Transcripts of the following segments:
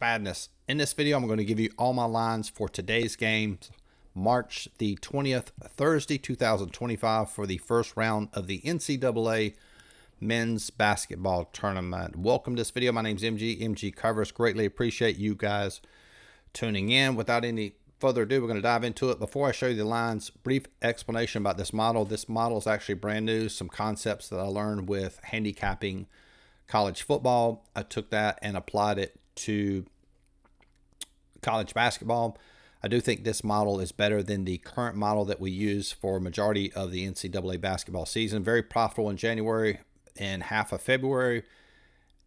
Madness. In this video, I'm going to give you all my lines for today's game, March the 20th, Thursday, 2025, for the first round of the NCAA men's basketball tournament. Welcome to this video. My name's MGCovers. Greatly appreciate you guys tuning in. Without any further ado, we're going to dive into it. Before I show you the lines, brief explanation about this model. This model is actually brand new. Some concepts that I learned with handicapping college football. I took that and applied it to college basketball. I do think this model is better than the current model that we use for majority of the NCAA basketball season. Very profitable in January and half of February.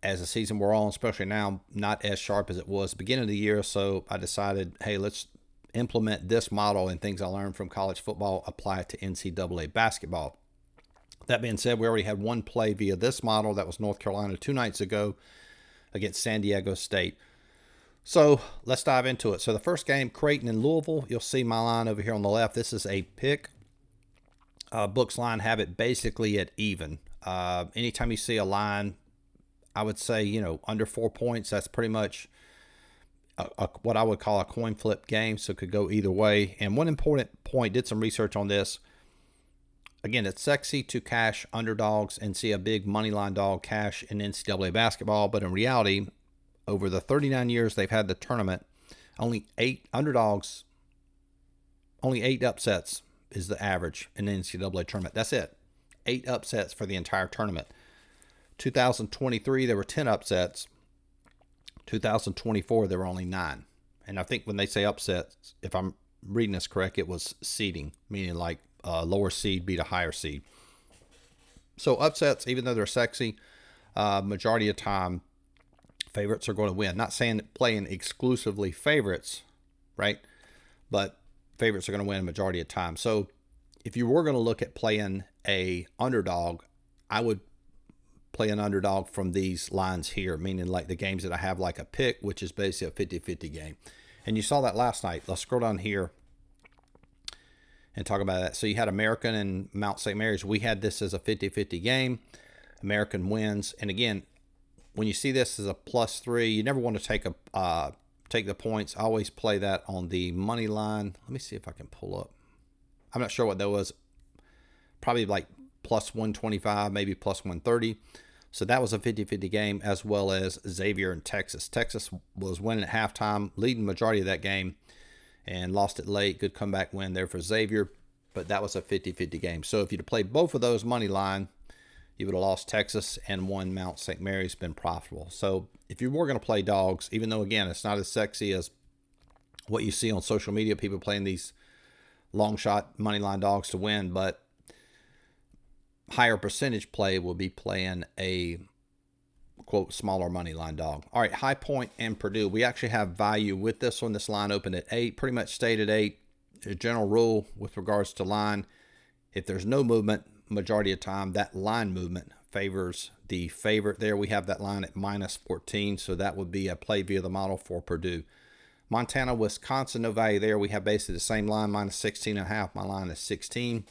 As the season wore on, especially now, not as sharp as it was beginning of the year. So I decided, hey, let's implement this model and things I learned from college football, apply it to NCAA basketball. That being said, we already had one play via this model. That was North Carolina 2 nights ago against San Diego State. So let's dive into it. So the first game, Creighton and Louisville. You'll see my line over here on the left. This is a pick. Books line have it basically at even. Anytime you see a line, I would say, under 4 points, that's pretty much what I would call a coin flip game. So it could go either way. And one important point, did some research on this. Again, it's sexy to cash underdogs and see a big money line dog cash in NCAA basketball. But in reality, over the 39 years they've had the tournament, only 8 underdogs, only 8 upsets is the average in the NCAA tournament. That's it. 8 upsets for the entire tournament. 2023, there were 10 upsets. 2024, there were only 9. And I think when they say upsets, if I'm reading this correct, it was seeding, meaning like lower seed beat a higher seed. So upsets, even though they're sexy, majority of time, favorites are going to win. Not saying that playing exclusively favorites, right? But favorites are going to win a majority of time. So if you were going to look at playing a underdog, I would play an underdog from these lines here, meaning like the games that I have like a pick, which is basically a 50-50 game. And you saw that last night. Let's scroll down here and talk about that. So you had American and Mount St. Mary's. We had this as a 50-50 game. American wins. And again, when you see this as a +3, you never want to take the points. I always play that on the money line. Let me see if I can pull up. I'm not sure what that was. Probably like +125, maybe +130. So that was a 50-50 game, as well as Xavier and Texas. Texas was winning at halftime, leading majority of that game, and lost it late. Good comeback win there for Xavier, but that was a 50-50 game. So if you'd have played both of those money line, you would have lost Texas and won Mount St. Mary's, been profitable. So if you were going to play dogs, even though, again, it's not as sexy as what you see on social media, people playing these long shot money line dogs to win, but higher percentage play will be playing a, quote, smaller money line dog. All right, High Point and Purdue. We actually have value with this one. This line opened at 8, pretty much stayed at 8. A general rule with regards to line, if there's no movement, majority of time, that line movement favors the favorite. There we have that line at -14, so that would be a play via the model for Purdue. Montana, Wisconsin, no value there. We have basically the same line, -16.5. My line is 16.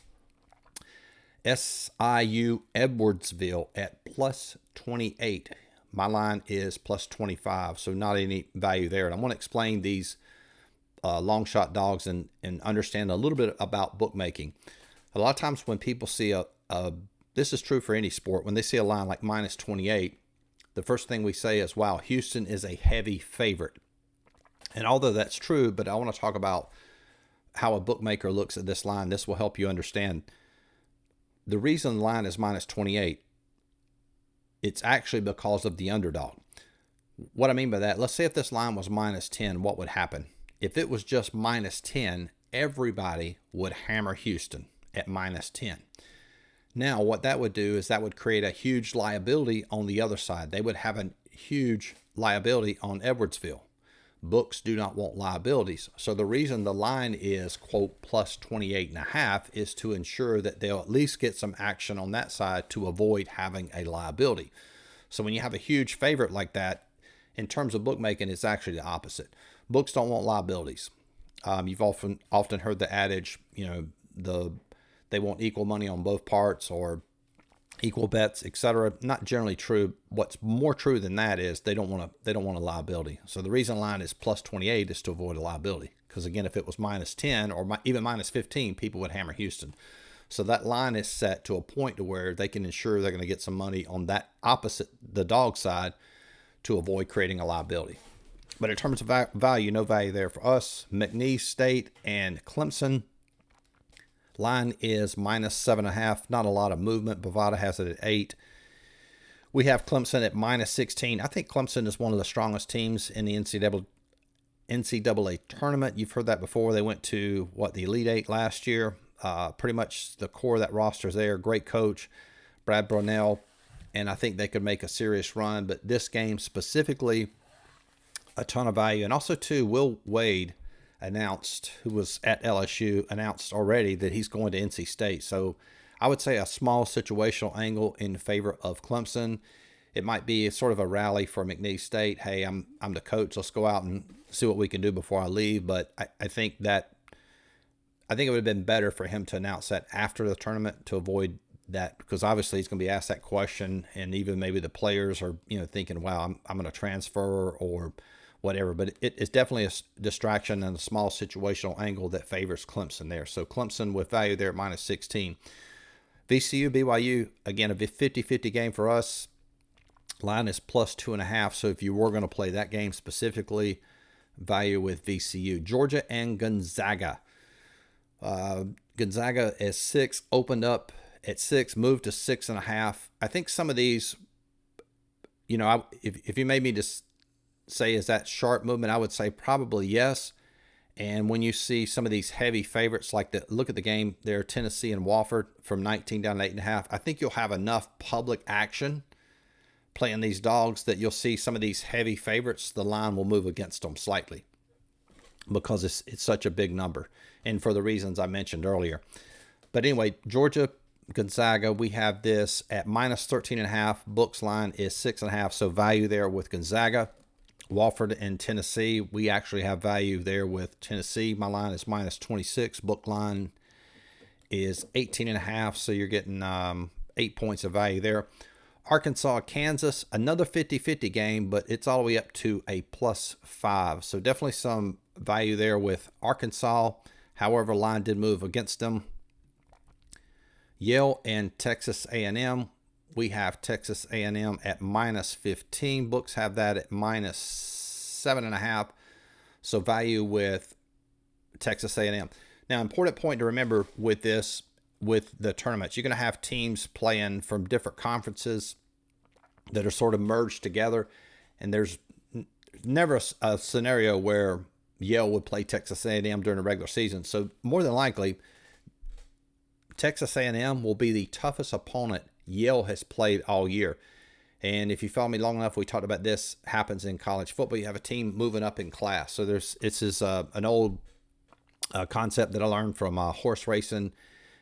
SIU Edwardsville at +28. My line is +25, so not any value there. And I want to explain these long shot dogs and understand a little bit about bookmaking. A lot of times when people see this is true for any sport, when they see a line like -28, the first thing we say is, wow, Houston is a heavy favorite. And although that's true, but I want to talk about how a bookmaker looks at this line. This will help you understand. The reason the line is -28, it's actually because of the underdog. What I mean by that, let's say if this line was -10, what would happen? If it was just -10, everybody would hammer Houston at -10. Now, what that would do is that would create a huge liability on the other side. They would have a huge liability on Edwardsville. Books do not want liabilities. So the reason the line is, quote, +28.5 is to ensure that they'll at least get some action on that side to avoid having a liability. So when you have a huge favorite like that, in terms of bookmaking, it's actually the opposite. Books don't want liabilities. You've often heard the adage, they want equal money on both parts, or equal bets, etc. Not generally true. What's more true than that is they don't want a liability. So the reason line is plus 28 is to avoid a liability. Because again, if it was minus 10 or even minus 15, people would hammer Houston. So that line is set to a point to where they can ensure they're going to get some money on that opposite, the dog side, to avoid creating a liability. But in terms of value, no value there for us. McNeese State and Clemson. Line is minus 7.5. Not a lot of movement. Bovada has it at 8. We have Clemson at minus 16. I think Clemson is one of the strongest teams in the NCAA tournament. You've heard that before. They went to, the Elite Eight last year. Pretty much the core of that roster is there. Great coach, Brad Brownell. And I think they could make a serious run. But this game specifically, a ton of value. And also, too, Will Wade announced, who was at LSU, announced already that he's going to NC State. So I would say a small situational angle in favor of Clemson. It might be sort of a rally for McNeese State. Hey, I'm the coach. Let's go out and see what we can do before I leave. But I think it would have been better for him to announce that after the tournament to avoid that, because obviously he's going to be asked that question, and even maybe the players are thinking, wow, I'm going to transfer or whatever. But it's definitely a distraction and a small situational angle that favors Clemson there. So Clemson with value there at minus 16. VCU, BYU, again, a 50-50 game for us. Line is plus 2.5. So if you were going to play that game specifically, value with VCU. Georgia and Gonzaga. Gonzaga is 6, opened up at 6, moved to 6.5. I think some of these, if you made me just say, is that sharp movement? I would say probably yes. And when you see some of these heavy favorites, look at the game there, Tennessee and Wofford from 19 down to 8.5. I think you'll have enough public action playing these dogs that you'll see some of these heavy favorites, the line will move against them slightly because it's such a big number, and for the reasons I mentioned earlier. But anyway, Georgia, Gonzaga, we have this at minus 13.5. Books line is 6.5, so value there with Gonzaga. Wofford and Tennessee, we actually have value there with Tennessee. My line is minus 26. Book line is 18.5, so you're getting 8 points of value there. Arkansas, Kansas, another 50-50 game, but it's all the way up to a plus 5. So definitely some value there with Arkansas. However, line did move against them. Yale and Texas A&M. We have Texas A&M at minus 15. Books have that at minus 7.5. So value with Texas A&M. Now, important point to remember with this, with the tournaments, you're going to have teams playing from different conferences that are sort of merged together. And there's never a scenario where Yale would play Texas A&M during the regular season. So more than likely, Texas A&M will be the toughest opponent Yale has played all year. And if you follow me long enough, we talked about this happens in college football. You have a team moving up in class. So this is an old concept that I learned from horse racing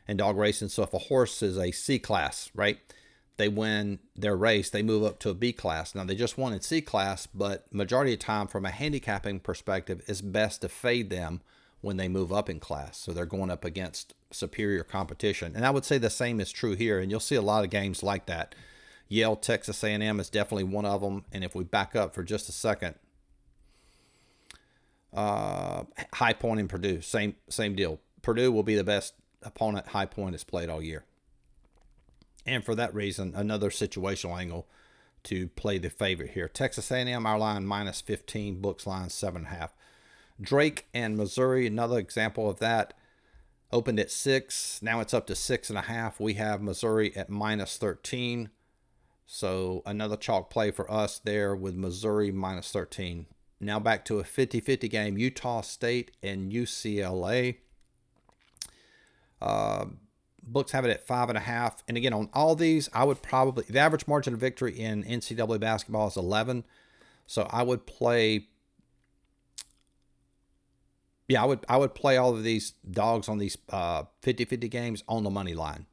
and dog racing. So if a horse is a C class, right, they win their race, they move up to a B class. Now they just won in C class, but majority of the time from a handicapping perspective, it's best to fade them when they move up in class. So they're going up against superior competition. And I would say the same is true here. And you'll see a lot of games like that. Yale, Texas A&M is definitely one of them. And if we back up for just a second, High Point and Purdue, same deal. Purdue will be the best opponent High Point has played all year. And for that reason, another situational angle to play the favorite here. Texas A&M, our line minus 15, books line 7.5. Drake and Missouri, another example of that. Opened at 6. Now it's up to 6.5. We have Missouri at minus 13. So another chalk play for us there with Missouri minus 13. Now back to a 50-50 game. Utah State and UCLA. Books have it at 5.5. And again, on all these, I would probably, the average margin of victory in NCAA basketball is 11. So I would play, I would play all of these dogs on these 50-50 games on the money line.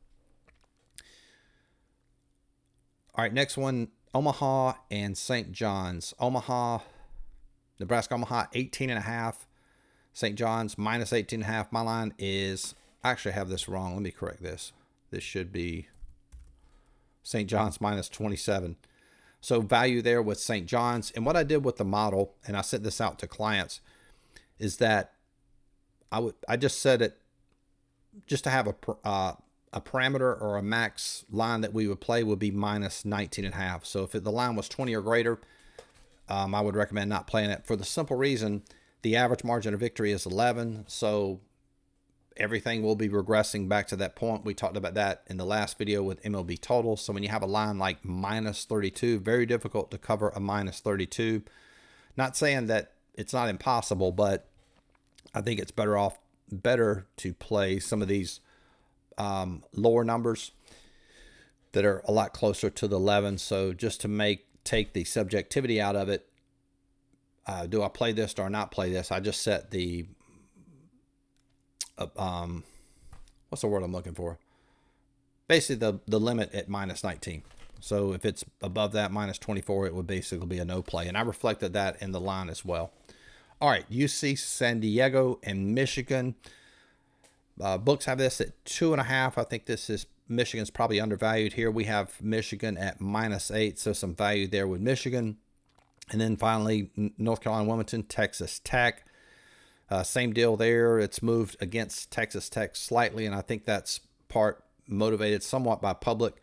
All right, next one, Omaha and St. John's. Nebraska Omaha, 18.5. St. John's, minus 18.5. My line is, I actually have this wrong. Let me correct this. This should be St. John's minus 27. So value there with St. John's. And what I did with the model, and I sent this out to clients, is that I just set it just to have a parameter or a max line that we would play would be minus 19.5. So if the line was 20 or greater, I would recommend not playing it for the simple reason the average margin of victory is 11. So everything will be regressing back to that point. We talked about that in the last video with MLB totals. So when you have a line like minus 32, very difficult to cover a minus 32. Not saying that it's not impossible, but I think it's better to play some of these lower numbers that are a lot closer to the 11. So just to take the subjectivity out of it, do I play this or not play this? I just set the what's the word I'm looking for? Basically the limit at minus 19. So if it's above that minus 24, it would basically be a no play. And I reflected that in the line as well. All right, UC San Diego and Michigan. Books have this at 2.5. I think Michigan's probably undervalued here. We have Michigan at minus 8, so some value there with Michigan. And then finally, North Carolina, Wilmington, Texas Tech. Same deal there. It's moved against Texas Tech slightly, and I think that's part motivated somewhat by public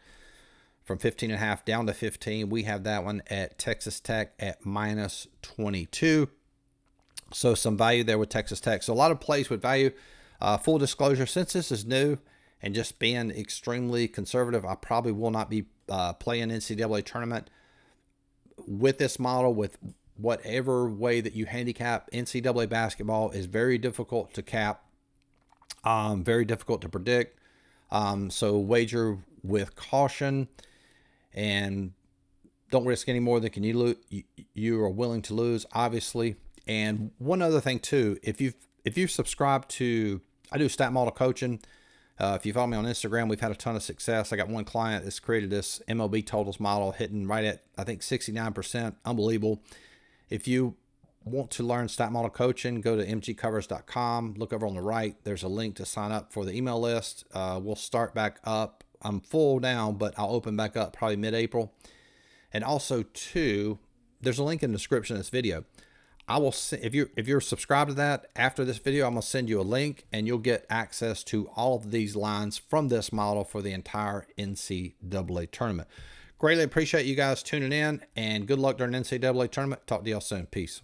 from 15.5 down to 15. We have that one at Texas Tech at minus 22. So some value there with Texas Tech. So a lot of plays with value. Full disclosure, since this is new and just being extremely conservative, I probably will not be playing NCAA tournament with this model. With whatever way that you handicap, NCAA basketball is very difficult to cap, very difficult to predict. So wager with caution and don't risk any more than you are willing to lose, obviously. And one other thing too, if you've subscribed to, I do stat model coaching. If you follow me on Instagram, we've had a ton of success. I got one client that's created this MLB totals model hitting right at, I think, 69%. Unbelievable. If you want to learn stat model coaching, go to MGCovers.com. Look over on the right. There's a link to sign up for the email list. We'll start back up. I'm full now, but I'll open back up probably mid-April. And also, too, there's a link in the description of this video. I will, if you're subscribed to that, after this video, I'm going to send you a link and you'll get access to all of these lines from this model for the entire NCAA tournament. Greatly appreciate you guys tuning in, and good luck during the NCAA tournament. Talk to y'all soon. Peace.